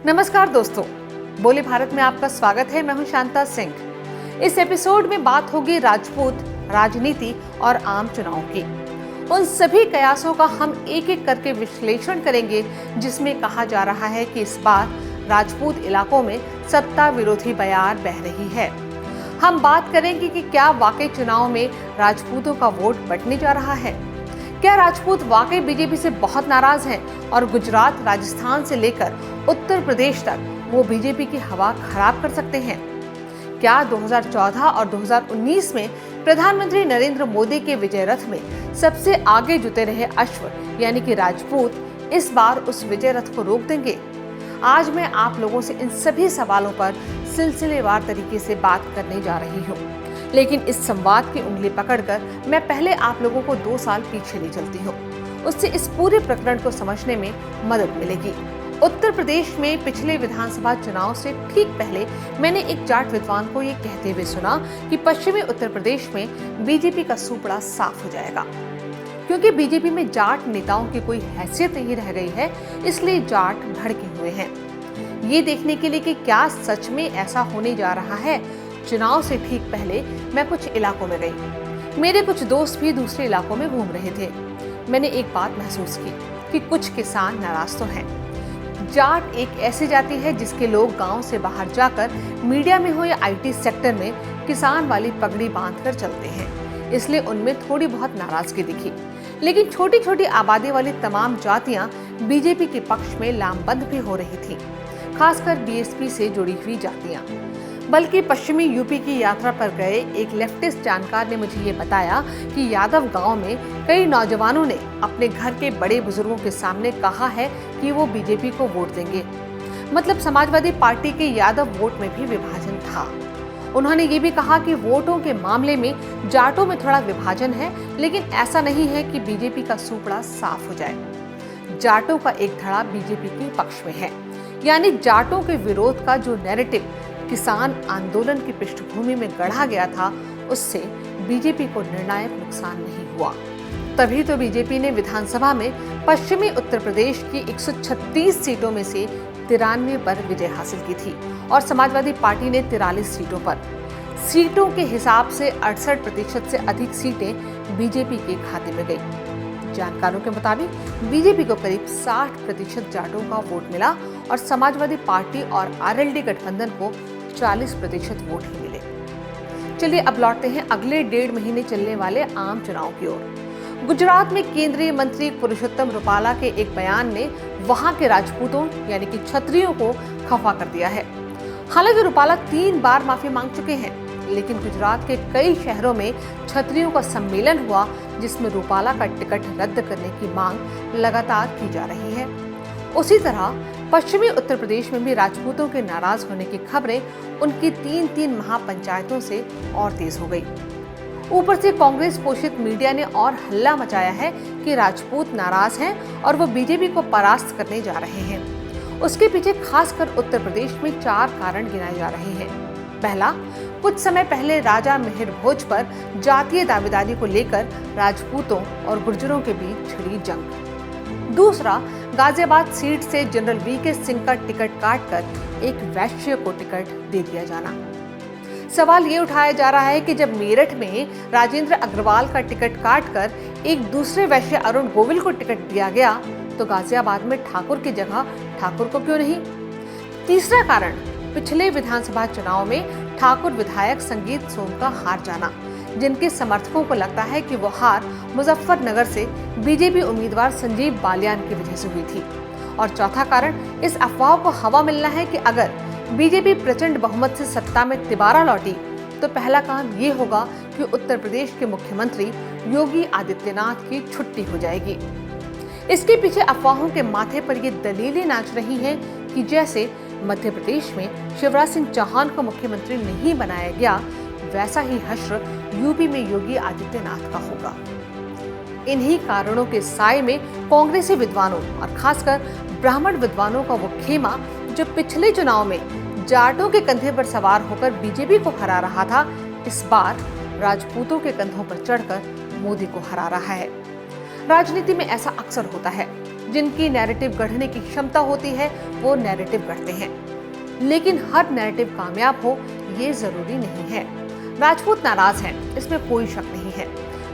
नमस्कार दोस्तों, बोले भारत में आपका स्वागत है। मैं हूं शांता सिंह। इस एपिसोड में बात होगी राजपूत राजनीति और आम चुनाव की। उन सभी कयासों का हम एक एक करके विश्लेषण करेंगे जिसमें कहा जा रहा है कि इस बार राजपूत इलाकों में सत्ता विरोधी बयार बह रही है। हम बात करेंगे कि क्या वाकई चुनाव में राजपूतों का वोट बंटने जा रहा है। क्या राजपूत वाकई बीजेपी से बहुत नाराज हैं और गुजरात, राजस्थान से लेकर उत्तर प्रदेश तक वो बीजेपी की हवा खराब कर सकते हैं। क्या 2014 और 2019 में प्रधानमंत्री नरेंद्र मोदी के विजय रथ में सबसे आगे जुटे रहे अश्व यानी कि राजपूत इस बार उस विजय रथ को रोक देंगे? आज मैं आप लोगों से इन सभी सवालों पर सिलसिलेवार तरीके से बात करने जा रही हूँ। लेकिन इस संवाद की उंगली पकड़कर मैं पहले आप लोगों को 2 साल पीछे ले चलती हूँ। उससे इस पूरे प्रकरण को समझने में मदद मिलेगी। उत्तर प्रदेश में पिछले विधानसभा चुनाव से ठीक पहले मैंने एक जाट विद्वान को ये कहते हुए सुना कि पश्चिमी उत्तर प्रदेश में बीजेपी का सूपड़ा साफ हो जाएगा। क्योंकि बीजेपी में जाट नेताओं की कोई हैसियत नहीं रह गई है, इसलिए जाट भड़के हुए हैं। ये देखने के लिए कि क्या सच में ऐसा होने जा रहा है, चुनाव से ठीक पहले मैं कुछ इलाकों में गई। मेरे कुछ दोस्त भी दूसरे इलाकों में घूम रहे थे। मैंने एक बात महसूस की कि कुछ किसान नाराज तो हैं। जाट एक ऐसी जाति है जिसके लोग गांव से बाहर जाकर मीडिया में हो या आईटी सेक्टर में किसान वाली पगड़ी बांधकर चलते हैं, इसलिए उनमें थोड़ी बहुत नाराजगी दिखी। लेकिन छोटी छोटी आबादी वाली तमाम जातियां बीजेपी के पक्ष में लामबंद भी हो रही थी, खासकर बीएसपी से जुड़ी हुई जातियां। बल्कि पश्चिमी यूपी की यात्रा पर गए एक लेफ्टिस्ट जानकार ने मुझे ये बताया कि यादव गांव में कई नौजवानों ने अपने घर के बड़े बुजुर्गों के सामने कहा है कि वो बीजेपी को वोट देंगे। मतलब समाजवादी पार्टी के यादव वोट में भी विभाजन था। उन्होंने ये भी कहा कि वोटों के मामले में जाटों में थोड़ा विभाजन है, लेकिन ऐसा नहीं है कि बीजेपी का सूपड़ा साफ हो जाए। जाटों का एक धड़ा बीजेपी के पक्ष में है, यानी जाटों के विरोध का जो नैरेटिव किसान आंदोलन की पृष्ठभूमि में गढ़ा गया था, उससे बीजेपी को निर्णायक नुकसान नहीं हुआ। तभी तो बीजेपी ने विधानसभा में पश्चिमी उत्तर प्रदेश की 136 सीटों में से 93 पर विजय हासिल की थी और समाजवादी पार्टी ने 43 सीटों पर। सीटों के हिसाब से 68% से अधिक सीटें बीजेपी के खाते में गई। जानकारों के मुताबिक बीजेपी को करीब 60% जाटों का वोट मिला और समाजवादी पार्टी और आरएलडी गठबंधन को 40% वोट ही मिले। चलिए अब लौटते हैं अगले 1.5 महीने चलने वाले आम चुनाव की ओर। गुजरात में केंद्रीय मंत्री पुरुषोत्तम रुपाला के एक बयान ने वहां के राजपूतों यानी कि क्षत्रियों को खफा कर दिया है। हालांकि रुपाला 3 बार माफी मांग चुके हैं, लेकिन गुजरात के कई शहरों में क्षत्रियों का सम्मेलन हुआ जिसमें रुपाला का टिकट रद्द करने की मांग लगातार की जा रही है। उसी तरह पश्चिमी उत्तर प्रदेश में भी राजपूतों के नाराज होने की खबरें उनकी 3 महापंचायतों से और तेज हो गई। ऊपर से कांग्रेस पोषित मीडिया ने और हल्ला मचाया है कि राजपूत नाराज हैं और वो बीजेपी को परास्त करने जा रहे हैं। उसके पीछे खासकर उत्तर प्रदेश में 4 कारण गिनाए जा रहे हैं। पहला, कुछ समय पहले राजा मिहिर भोज पर जातीय दावेदारी को लेकर राजपूतों और गुर्जरों के बीच छिड़ी जंग। दूसरा, गाजियाबाद सीट से जनरल वीके सिंह का टिकट काटकर एक वैश्य को टिकट दे दिया जाना। सवाल ये उठाया जा रहा है कि जब मेरठ में राजेंद्र अग्रवाल का टिकट काटकर एक दूसरे वैश्य अरुण गोविल को टिकट दिया गया, तो गाजियाबाद में ठाकुर की जगह ठाकुर को क्यों नहीं? तीसरा कारण, पिछले विधानसभा चुनाव में ठाकुर विधायक संगीत सोम का हार जाना, जिनके समर्थकों को लगता है कि वो हार मुजफ्फरनगर से बीजेपी उम्मीदवार संजीव बालियान की वजह से हुई थी। और चौथा कारण, इस अफवाह को हवा मिलना है कि अगर बीजेपी प्रचंड बहुमत से सत्ता में तिबारा लौटी तो पहला काम ये होगा कि उत्तर प्रदेश के मुख्यमंत्री योगी आदित्यनाथ की छुट्टी हो जाएगी। इसके पीछे अफवाहों के माथे पर ये दलीलें नाच रही हैं कि जैसे मध्य प्रदेश में शिवराज सिंह चौहान को मुख्यमंत्री नहीं बनाया गया, वैसा ही हश्र यूपी में योगी आदित्यनाथ का होगा। इन्हीं कारणों के साए में कांग्रेसी विद्वानों और खासकर ब्राह्मण विद्वानों का वो खेमा जो पिछले चुनाव में जाटों के कंधे पर सवार होकर बीजेपी को हरा रहा था, इस बार राजपूतों के कंधों पर चढ़कर मोदी को हरा रहा है। राजनीति में ऐसा अक्सर होता है, जिनकी नैरेटिव गढ़ने की क्षमता होती है वो नैरेटिव गढ़ते हैं, लेकिन हर नैरेटिव कामयाब हो ये जरूरी नहीं है। राजपूत नाराज हैं, इसमें कोई शक नहीं है।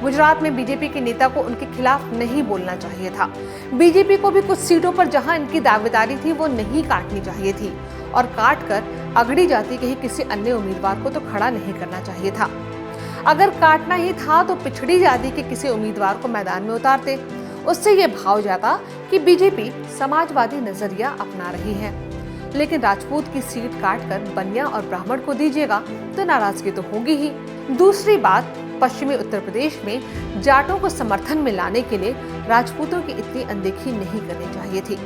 गुजरात में बीजेपी के नेता को उनके खिलाफ नहीं बोलना चाहिए था। बीजेपी को भी कुछ सीटों पर जहां इनकी दावेदारी थी वो नहीं काटनी चाहिए थी, और काट कर अगड़ी जाती कहीं किसी अन्य उम्मीदवार को तो खड़ा नहीं करना चाहिए था। अगर काटना ही था तो पिछड़ी जाति के किसी उम्मीदवार को मैदान में उतारते। उससे ये भाव जाता कि बीजेपी समाजवादी नजरिया अपना रही है। लेकिन राजपूत की सीट काटकर बनिया और ब्राह्मण को दीजिएगा तो नाराजगी तो होगी ही। दूसरी बात, पश्चिमी उत्तर प्रदेश में जाटों को समर्थन में लाने के लिए राजपूतों की इतनी अनदेखी नहीं करनी चाहिए थी।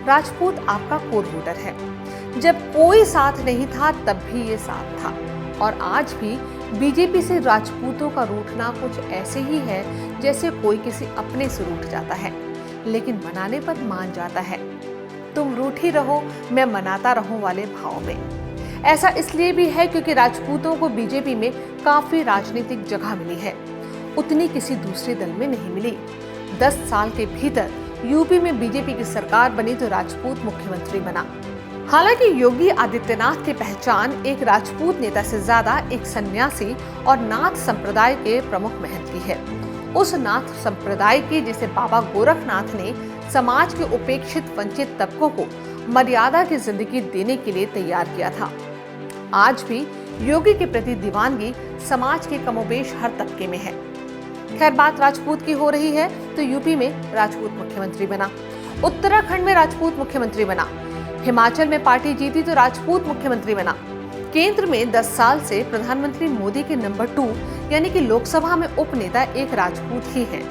राजपूत आपका कोर वोटर है। जब कोई साथ नहीं था तब भी ये साथ था, और आज भी बीजेपी से राजपूतों का रूठना कुछ ऐसे ही है जैसे कोई किसी अपने से रूठ जाता है, लेकिन मनाने पर मान जाता है। तुम रूठी रहो मैं मनाता रहूं वाले भाव में। ऐसा इसलिए भी है क्योंकि राजपूतों को बीजेपी में काफी राजनीतिक जगह मिली है, उतनी किसी दूसरे दल में नहीं मिली। 10 साल के भीतर यूपी में बीजेपी की सरकार बनी तो राजपूत मुख्यमंत्री बना। हालांकि योगी आदित्यनाथ की पहचान एक राजपूत नेता से ज्यादा एक सन्यासी और नाथ संप्रदाय के प्रमुख महंत की है। उस नाथ संप्रदाय के जिसे बाबा गोरखनाथ ने समाज के उपेक्षित वंचित तबकों को मर्यादा की जिंदगी देने के लिए तैयार किया था। आज भी योगी के प्रति दीवानगी समाज के कमोबेश हर तबके में है। खैर, बात राजपूत की हो रही है तो यूपी में राजपूत मुख्यमंत्री बना, उत्तराखंड में राजपूत मुख्यमंत्री बना, हिमाचल में पार्टी जीती तो राजपूत मुख्यमंत्री बना। केंद्र में 10 साल से प्रधानमंत्री मोदी के नंबर 2 यानी कि लोकसभा में उपनेता एक राजपूत ही है,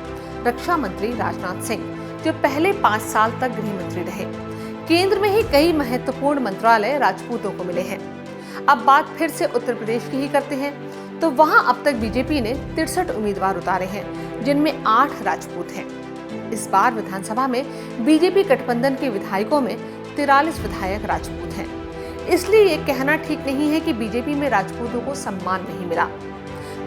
रक्षा मंत्री राजनाथ सिंह, जो पहले 5 साल तक गृह मंत्री रहे। केंद्र में ही कई महत्वपूर्ण मंत्रालय राजपूतों को मिले हैं। अब बात फिर से उत्तर प्रदेश की ही करते हैं तो वहां अब तक बीजेपी ने 63 उम्मीदवार उतारे हैं, जिनमें 8 राजपूत हैं। इस बार विधानसभा में बीजेपी गठबंधन के विधायकों में 43 विधायक राजपूत हैं। इसलिए ये कहना ठीक नहीं है कि बीजेपी में राजपूतों को सम्मान नहीं मिला।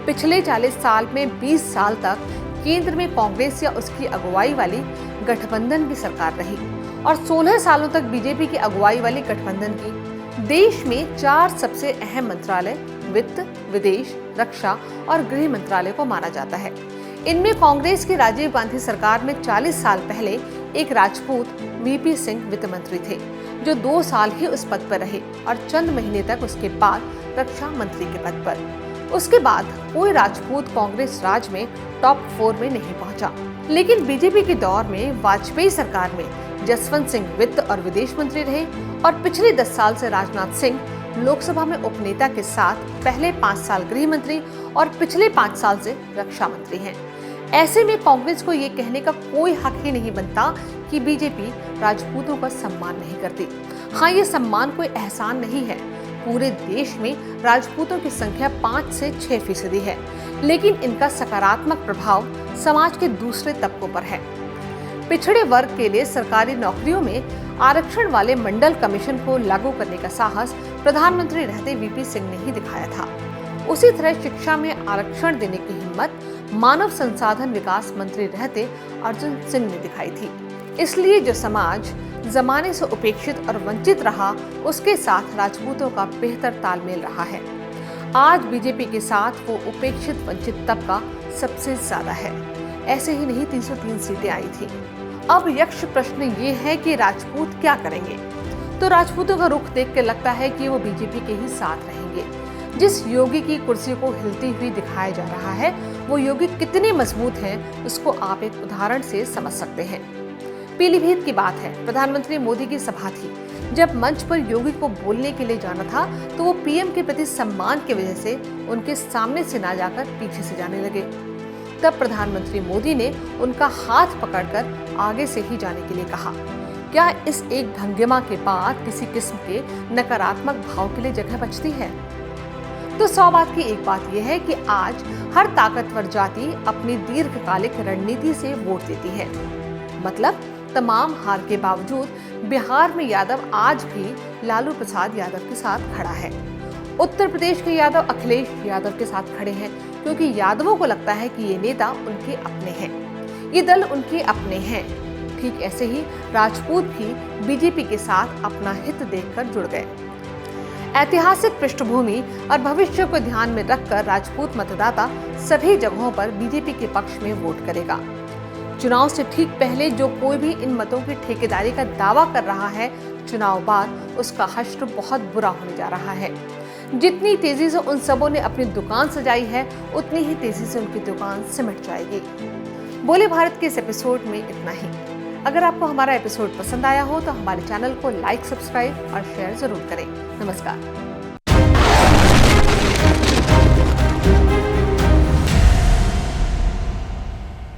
पिछले 40 साल में 20 साल तक केंद्र में कांग्रेस या उसकी अगुवाई वाली गठबंधन की सरकार रही, और 16 सालों तक बीजेपी की अगुवाई वाली गठबंधन की। देश में 4 सबसे अहम मंत्रालय वित्त, विदेश, रक्षा और गृह मंत्रालय को माना जाता है। इनमें कांग्रेस की राजीव गांधी सरकार में 40 साल पहले एक राजपूत वीपी सिंह वित्त मंत्री थे, जो 2 साल ही उस पद पर रहे और चंद महीने तक उसके बाद रक्षा मंत्री के पद पर। उसके बाद कोई राजपूत कांग्रेस राज में टॉप 4 में नहीं पहुंचा। लेकिन बीजेपी के दौर में वाजपेयी सरकार में जसवंत सिंह वित्त और विदेश मंत्री रहे, और पिछले 10 साल से राजनाथ सिंह लोकसभा में उपनेता के साथ पहले 5 साल गृह मंत्री और पिछले 5 साल से रक्षा मंत्री हैं। ऐसे में कांग्रेस को ये कहने का कोई हक ही नहीं बनता कि बीजेपी राजपूतों का सम्मान नहीं करती। हाँ, ये सम्मान कोई एहसान नहीं है। पूरे देश में राजपूतों की संख्या 5 से 6% है, लेकिन इनका सकारात्मक प्रभाव समाज के दूसरे तबकों पर है। पिछड़े वर्ग के लिए सरकारी नौकरियों में आरक्षण वाले मंडल कमीशन को लागू करने का साहस प्रधानमंत्री रहते वीपी सिंह ने ही दिखाया था। उसी तरह शिक्षा में आरक्षण देने की हिम्मत मानव संसाधन विकास मंत्री रहते अर्जुन सिंह ने दिखाई थी। इसलिए जो समाज जमाने से उपेक्षित और वंचित रहा, उसके साथ राजपूतों का बेहतर तालमेल रहा है। आज बीजेपी के साथ वो उपेक्षित वंचित तबका सबसे ज्यादा है। ऐसे ही नहीं 303 सीटें आई थी। अब यक्ष प्रश्न ये है कि राजपूत क्या करेंगे? तो राजपूतों का रुख देख के लगता है कि वो बीजेपी के ही साथ रहेंगे। जिस योगी की कुर्सी को हिलती हुई दिखाया जा रहा है, वो योगी कितने मजबूत हैं, उसको आप एक उदाहरण से समझ सकते हैं। पीलीभीत की बात है। प्रधानमंत्री मोदी की सभा थी। जब मंच पर योगी को बोलने के लिए जाना था तो वो पीएम के प्रति सम्मान की वजह से उनके सामने से ना जाकर पीछे से जाने लगे। तब प्रधानमंत्री मोदी ने उनका हाथ पकड़कर आगे से ही जाने के लिए कहा। क्या इस एक भंगिमा के बाद किसी किस्म के नकारात्मक भाव के लिए जगह बचती है? तो 100 बात की एक बात यह है कि आज हर ताकतवर जाति अपनी दीर्घकालिक रणनीति से वोट देती है। मतलब तमाम हार के बावजूद बिहार में यादव आज भी लालू प्रसाद यादव के साथ खड़ा है। उत्तर प्रदेश के यादव अखिलेश यादव के साथ खड़े हैं, क्योंकि यादवों को लगता है कि ये नेता उनके अपने हैं, ये दल उनके अपने हैं। ठीक ऐसे ही राजपूत भी बीजेपी के साथ अपना हित देखकर जुड़ गए। ऐतिहासिक पृष्ठभूमि और भविष्य को ध्यान में रखकर राजपूत मतदाता सभी जगहों पर बीजेपी के पक्ष में वोट करेगा। चुनाव से ठीक पहले जो कोई भी इन मतों की ठेकेदारी का दावा कर रहा है, चुनाव बाद उसका हश्र बहुत बुरा होने जा रहा है। जितनी तेजी से उन सबों ने अपनी दुकान सजाई है, उतनी ही तेजी से उनकी दुकान सिमट जाएगी। बोले भारत के इस एपिसोड में इतना ही। अगर आपको हमारा एपिसोड पसंद आया हो तो हमारे चैनल को लाइक, सब्सक्राइब और शेयर जरूर करें। नमस्कार।